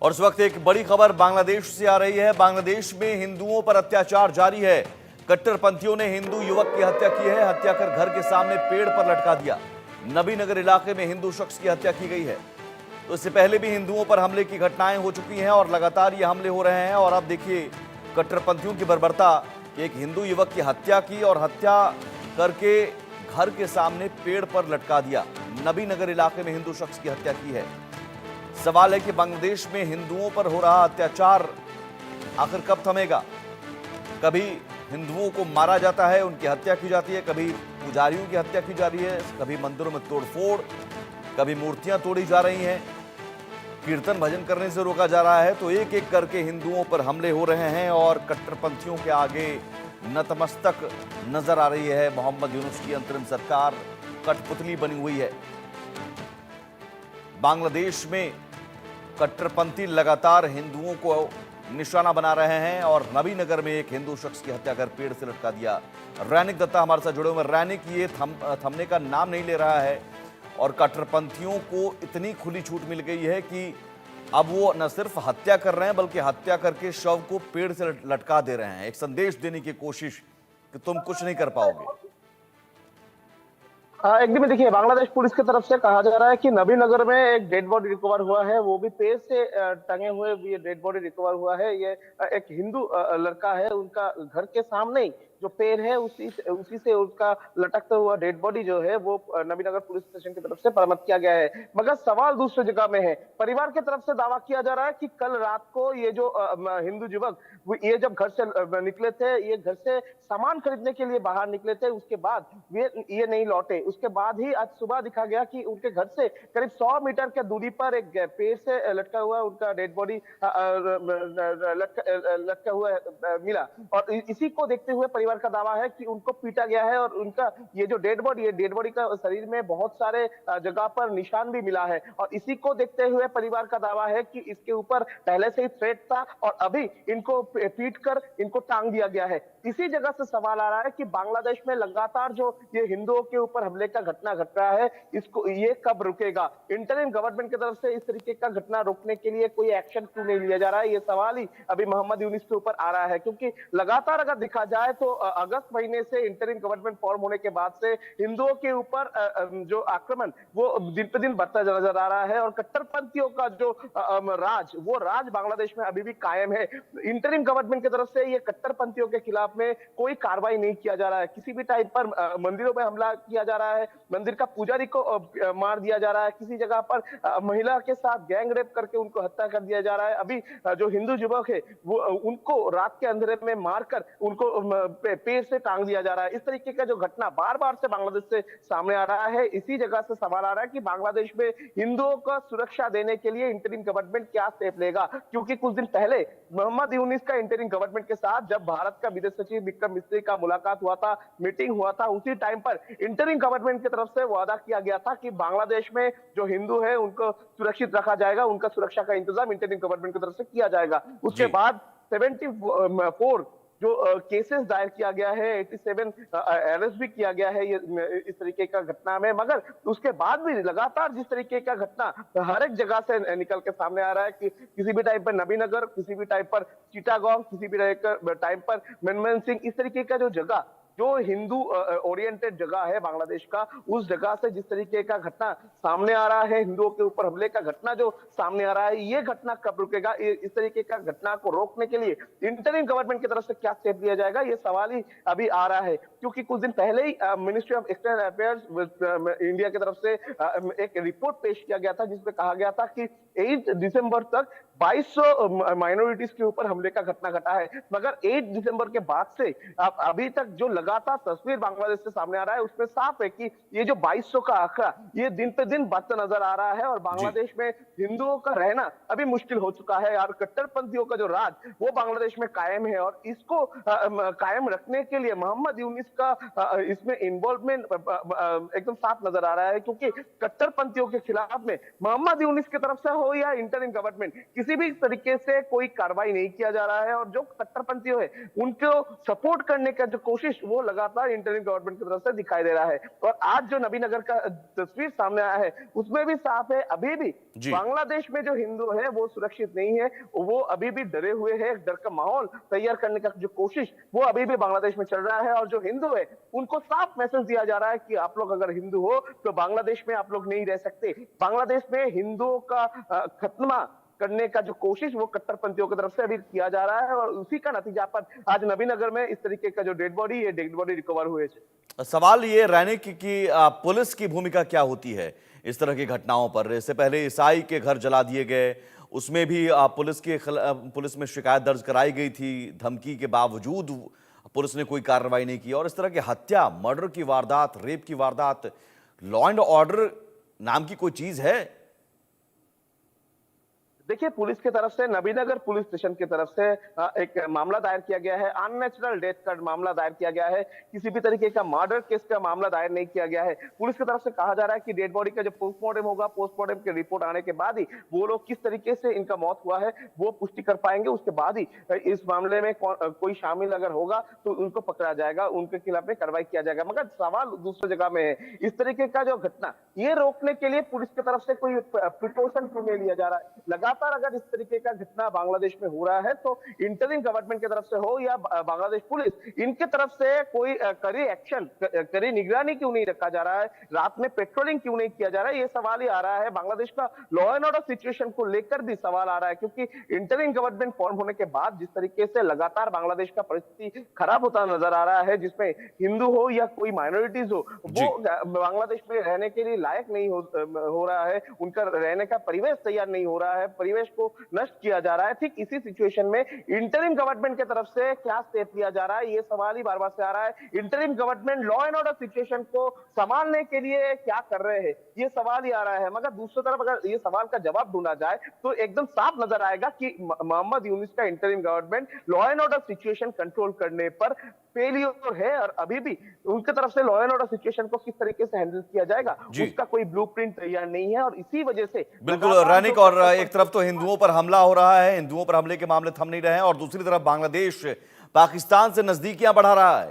और इस वक्त एक बड़ी खबर बांग्लादेश से आ रही है। बांग्लादेश में हिंदुओं पर अत्याचार जारी है। कट्टरपंथियों ने हिंदू युवक की हत्या की है। हत्या कर घर के सामने पेड़ पर लटका दिया। नबीनगर इलाके में हिंदू शख्स की हत्या की गई है। तो इससे पहले भी हिंदुओं पर हमले की घटनाएं हो चुकी हैं और लगातार ये हमले हो रहे हैं। और अब देखिए कट्टरपंथियों की बर्बरता कि एक हिंदू युवक की हत्या की और हत्या करके घर के सामने पेड़ पर लटका दिया। नबीनगर इलाके में हिंदू शख्स की हत्या की है। सवाल है कि बांग्लादेश में हिंदुओं पर हो रहा अत्याचार आखिर कब थमेगा। कभी हिंदुओं को मारा जाता है, उनकी हत्या की जाती है, कभी पुजारियों की हत्या की जा रही है, कभी मंदिरों में तोड़फोड़, कभी मूर्तियां तोड़ी जा रही हैं, कीर्तन भजन करने से रोका जा रहा है। तो एक एक करके हिंदुओं पर हमले हो रहे हैं और कट्टरपंथियों के आगे नतमस्तक नजर आ रही है मोहम्मद यूनुस की अंतरिम सरकार। कठपुतली बनी हुई है। बांग्लादेश में कट्टरपंथी लगातार हिंदुओं को निशाना बना रहे हैं और नबीनगर में एक हिंदू शख्स की हत्या कर पेड़ से लटका दिया। रैनिक दत्ता हमारे साथ जुड़े हुए। रैनिक, ये थमने का नाम नहीं ले रहा है और कट्टरपंथियों को इतनी खुली छूट मिल गई है कि अब वो न सिर्फ हत्या कर रहे हैं बल्कि हत्या करके शव को पेड़ से लटका दे रहे हैं। एक संदेश देने की कोशिश कि तुम कुछ नहीं कर पाओगे। एकदम देखिए, बांग्लादेश पुलिस की तरफ से कहा जा रहा है कि नबीनगर में एक डेड बॉडी रिकवर हुआ है, वो भी पेड़ से टंगे हुए ये डेड बॉडी रिकवर हुआ है। ये एक हिंदू लड़का है, उनका घर के सामने ही जो पेड़ है उसी से उसका लटकता हुआ डेड बॉडी जो है वो नबीनगर पुलिस स्टेशन की तरफ से बरामद किया गया है। मगर सवाल दूसरी जगह में है। परिवार की तरफ से दावा किया जा रहा है कि कल रात को ये जो हिंदू युवक ये जब घर से निकले थे, ये घर से सामान खरीदने के लिए बाहर निकले थे, उसके बाद ये नहीं लौटे। उसके बाद ही आज सुबह दिखा गया कि उनके घर से करीब 100 मीटर के दूरी पर एक पेड़ से लटका हुआ उनका डेड बॉडी लटका हुआ मिला। और इसी को देखते हुए परिवार का दावा है कि उनको पीटा गया है और उनका ये जो डेड बॉडी का शरीर में बहुत सारे जगह पर निशान भी मिला है। और इसी को देखते हुए परिवार का दावा है कि इसके ऊपर पहले से ही थ्रेट था और अभी इनको पीट कर इनको टांग दिया गया है। इसी जगह से सवाल आ रहा है कि बांग्लादेश में लगातार जो ये हिंदुओं के ऊपर हमले का घटना घट रहा है, इसको ये कब रुकेगा? इंटरिम गवर्नमेंट की तरफ से इस तरीके का घटना रोकने के लिए कोई एक्शन क्यों नहीं लिया जा रहा है? ये सवाल ही अभी मोहम्मद यूनुस के ऊपर आ रहा है, क्योंकि लगातार अगर देखा जाए तो अगस्त महीने से इंटरिम गवर्नमेंट फॉर्म होने के बाद से हिंदुओं के ऊपर जो आक्रमण वो दिन पे दिन बढ़ता नजर आ रहा है और कट्टरपंथियों का जो वो राज बांग्लादेश में अभी भी कायम है। इंटरिम गवर्नमेंट की तरफ से ये कट्टरपंथियों के खिलाफ में कोई कार्रवाई नहीं किया जा रहा है। किसी भी टाइप पर मंदिरों में हमला किया जा रहा है, मंदिर का पुजारी को मार दिया जा रहा है, किसी जगह पर महिला के साथ गैंग रेप करके उनको हत्या कर दिया जा रहा है। अभी जो हिंदू युवक है वो उनको रात के अंधेरे में मारकर उनको पेड़ से टांग दिया जा रहा है। इस तरीके का जो घटना बार बार से बांग्लादेश से सामने आ रहा है। इसी जगह से सवाल आ रहा है कि बांग्लादेश में हिंदुओं को सुरक्षा देने के लिए इंटरिम गवर्नमेंट क्या स्टेप लेगा, क्योंकि कुछ दिन पहले मोहम्मद यूनुस का इंटरिम गवर्नमेंट के साथ जब भारत का विदेश सचिव विक्रम मिस्री का मुलाकात हुआ था, मीटिंग हुआ था, उसी टाइम पर इंटरिम गवर्नमेंट की तरफ से वादा किया गया था कि बांग्लादेश में जो हिंदू है उनको सुरक्षित रखा जाएगा, उनका सुरक्षा का इंतजाम इंटरिम गवर्नमेंट की तरफ से किया जाएगा। उसके बाद 74 जो केसेस दायर किया गया है, 87 अरेस्ट भी किया गया है ये इस तरीके का घटना में। मगर उसके बाद भी लगातार जिस तरीके का घटना हर एक जगह से निकल के सामने आ रहा है कि किसी भी टाइम पर नबीनगर, किसी भी टाइम पर चिटागोंग, किसी भी टाइम पर मनमोहन सिंह, इस तरीके का जो जगह जो हिंदू ओरिएंटेड जगह है बांग्लादेश का, उस जगह से जिस तरीके का घटना सामने आ रहा है, हिंदुओं के ऊपर हमले का घटना जो सामने आ रहा है, ये घटना कब रुकेगा? इस तरीके का घटना को रोकने के लिए इंटरिम गवर्नमेंट की तरफ से क्या स्टेप लिया जाएगा, ये सवाल ही अभी आ रहा है। क्योंकि कुछ दिन पहले ही ministry of external affairs India की तरफ से एक रिपोर्ट पेश किया गया था जिसमें कहा गया था कि 8 दिसंबर तक 2200 माइनॉरिटीज के ऊपर हमले का घटना घटा है। मगर 8 दिसंबर के बाद से अभी तक जो लगातार तस्वीर बांग्लादेश से सामने आ रहा है उसमें साफ है कि ये जो 2200 का आंकड़ा ये दिन पे दिन बढ़ता नजर आ रहा है और बांग्लादेश में हिंदुओं का रहना अभी मुश्किल हो चुका है और कट्टरपंथियों का जो राज वो बांग्लादेश में कायम है। और इसको कायम रखने के लिए मोहम्मद यूनुस का इसमें इन्वॉल्वमेंट एकदम साफ नजर आ रहा है, क्योंकि कट्टरपंथियों के खिलाफ में मोहम्मद यूनुस की तरफ से हो या इंटरिम गवर्नमेंट, किसी भी तरीके से कोई कार्रवाई नहीं किया जा रहा है। और जो कट्टरपंथी है उनको सपोर्ट करने का जो कोशिश वो लगातार इंटरिम गवर्नमेंट की तरफ से दिखाई दे रहा है। और आज जो नबीनगर का तस्वीर सामने आया है उसमें भी साफ है, अभी भी जी। बांग्लादेश में जो हिंदू है वो सुरक्षित नहीं है, वो अभी भी डरे हुए हैं। डर का माहौल तैयार करने का जो कोशिश वो अभी भी बांग्लादेश में चल रहा है। और जो हिंदू है उनको साफ मैसेज दिया जा रहा है कि आप लोग अगर हिंदू हो तो बांग्लादेश में आप लोग नहीं रह सकते। बांग्लादेश में हिंदुओं का खत्मा करने का जो कोशिश वो कट्टरपंथियों की तरफ से अभी किया जा रहा है। और उसी का नतीजा पर आज नबीनगर में इस तरीके का जो डेड बॉडी रिकवर हुए थे। सवाल ये रहने की पुलिस की भूमिका क्या होती है इस तरह की घटनाओं पर? इससे पहले ईसाई के घर जला दिए गए, उसमें भी पुलिस में शिकायत दर्ज कराई गई थी, धमकी के बावजूद पुलिस ने कोई कार्रवाई नहीं की। और इस तरह की हत्या, मर्डर की वारदात, रेप की वारदात, लॉ एंड ऑर्डर नाम की कोई चीज है? देखिए, पुलिस की तरफ से नबीनगर पुलिस स्टेशन की तरफ से एक मामला दायर किया गया है। अननेचुरल डेथ का मामला दायर किया गया है। किसी भी तरीके का मर्डर केस का मामला दायर नहीं किया गया है। पुलिस की तरफ से कहा जा रहा है कि डेड बॉडी का जो पोस्टमार्टम होगा, पोस्टमार्टम की रिपोर्ट आने के बाद ही वो लोग किस तरीके से इनका मौत हुआ है वो पुष्टि कर पाएंगे। उसके बाद ही इस मामले में कोई शामिल अगर होगा तो उनको पकड़ा जाएगा, उनके खिलाफ में कार्रवाई किया जाएगा। मगर सवाल दूसरी जगह में है, इस तरीके का जो घटना ये रोकने के लिए पुलिस की तरफ से कोई प्रिकॉशन क्यों नहीं लिया जा रहा है? लगातार अगर इस तरीके का घटना बांग्लादेश में हो रहा है तो इंटरिम गवर्नमेंट की तरफ से हो या बांग्लादेश पुलिस, इनके तरफ से कोई कड़ी एक्शन, कड़ी निगरानी क्यों नहीं रखा जा रहा है? रात में पेट्रोलिंग क्यों नहीं किया जा रहा है? ये सवाल ही आ रहा है। बांग्लादेश का लॉ एंड ऑर्डर सिचुएशन को लेकर भी सवाल आ रहा है, क्योंकि इंटरिम गवर्नमेंट फॉर्म होने के बाद जिस तरीके से लगातार बांग्लादेश का परिस्थिति खराब होता नजर आ रहा है, जिसमें हिंदू हो या कोई माइनॉरिटीज हो, वो बांग्लादेश में रहने के लिए लायक नहीं हो रहा है, उनका रहने का परिवेश तैयार नहीं हो रहा है, परिवेश को नष्ट किया जा रहा है। ठीक इसी सिचुएशन में इंटरिम गवर्नमेंट की तरफ से क्या स्टेप लिया जा रहा है, ये सवाल ही बार बार से आ रहा है। Interim government law and order situation को संभालने के लिए क्या कर रहे हैं, ये सवाल ही आ रहा है। मगर दूसरी तरफ अगर ये सवाल का जवाब ढूंढा जाए तो एकदम साफ नजर आएगा कि मोहम्मद यूनुस का interim government law and order situation control करने पर फेलियर है। और अभी भी उनकी तरफ से लॉ एंड ऑर्डर सिचुएशन को किस तरीके से हैंडल किया जाएगा उसका कोई ब्लूप्रिंट तैयार नहीं है। और इसी वजह से बिल्कुल रैनिक, और एक तरफ तो हिंदुओं पर हमला हो रहा है, हिंदुओं पर हमले के मामले थम नहीं रहे हैं, और दूसरी तरफ बांग्लादेश पाकिस्तान से नजदीकियां बढ़ा रहा है।